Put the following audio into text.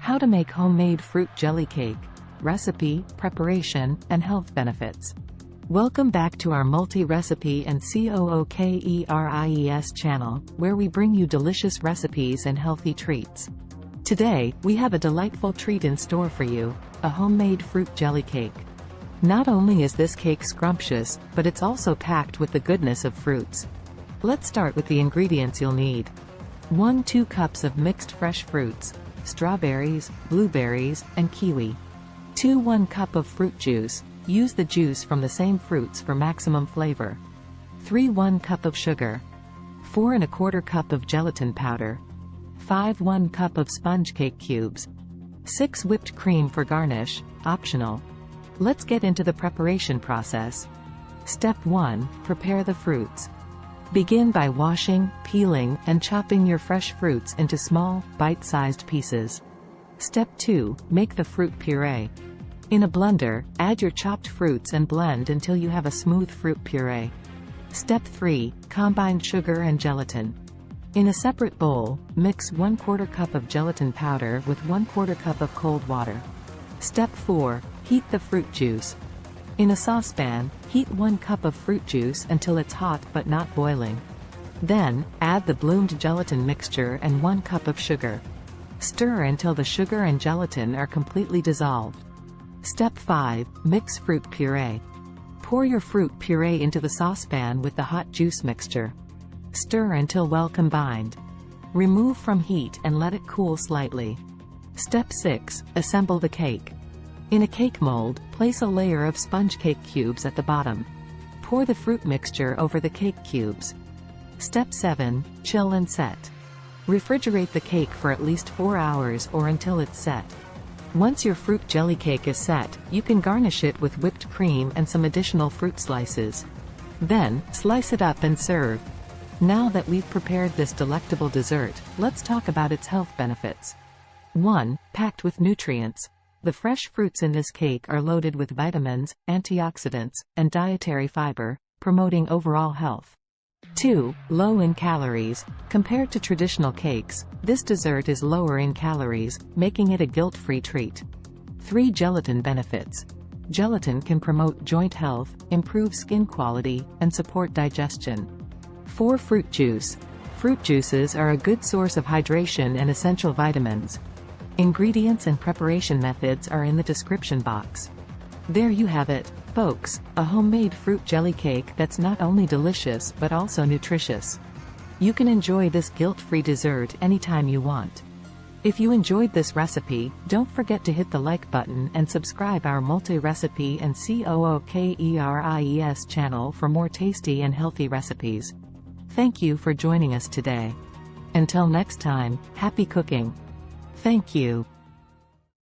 How to make homemade fruit jelly cake. Recipe, preparation, and health benefits. Welcome back to our multi-recipe and COOKERIES channel, where we bring you delicious recipes and healthy treats. Today, we have a delightful treat in store for you, a homemade fruit jelly cake. Not only is this cake scrumptious, but it's also packed with the goodness of fruits. Let's start with the ingredients you'll need. 2 cups of mixed fresh fruits, strawberries, blueberries, and kiwi. 1 cup of fruit juice. Use the juice from the same fruits for maximum flavor. 1 cup of sugar. 4 1/4 cup of gelatin powder. 1 cup of sponge cake cubes. 6 whipped cream for garnish, optional. Let's get into the preparation process. Step 1. Prepare the fruits. Begin by washing, peeling, and chopping your fresh fruits into small, bite-sized pieces. Step 2. Make the fruit puree. In a blender, add your chopped fruits and blend until you have a smooth fruit puree. Step 3. Combine sugar and gelatin. In a separate bowl, mix 1/4 cup of gelatin powder with 1/4 cup of cold water. Step 4. Heat the fruit juice. In a saucepan, heat 1 cup of fruit juice until it's hot but not boiling. Then, add the bloomed gelatin mixture and 1 cup of sugar. Stir until the sugar and gelatin are completely dissolved. Step 5. Mix fruit puree. Pour your fruit puree into the saucepan with the hot juice mixture. Stir until well combined. Remove from heat and let it cool slightly. Step 6. Assemble the cake. In a cake mold, place a layer of sponge cake cubes at the bottom. Pour the fruit mixture over the cake cubes. Step 7. Chill and set. Refrigerate the cake for at least 4 hours or until it's set. Once your fruit jelly cake is set, you can garnish it with whipped cream and some additional fruit slices. Then, slice it up and serve. Now that we've prepared this delectable dessert, let's talk about its health benefits. 1. Packed with nutrients. The fresh fruits in this cake are loaded with vitamins, antioxidants, and dietary fiber, promoting overall health. 2. Low in calories. Compared to traditional cakes, this dessert is lower in calories, making it a guilt-free treat. 3. Gelatin benefits. Gelatin can promote joint health, improve skin quality, and support digestion. 4. Fruit juice. Fruit juices are a good source of hydration and essential vitamins. Ingredients and preparation methods are in the description box. There you have it, folks, a homemade fruit jelly cake that's not only delicious but also nutritious. You can enjoy this guilt-free dessert anytime you want. If you enjoyed this recipe, don't forget to hit the like button and subscribe our multi-recipe and COOKERIES channel for more tasty and healthy recipes. Thank you for joining us today. Until next time, happy cooking! Thank you.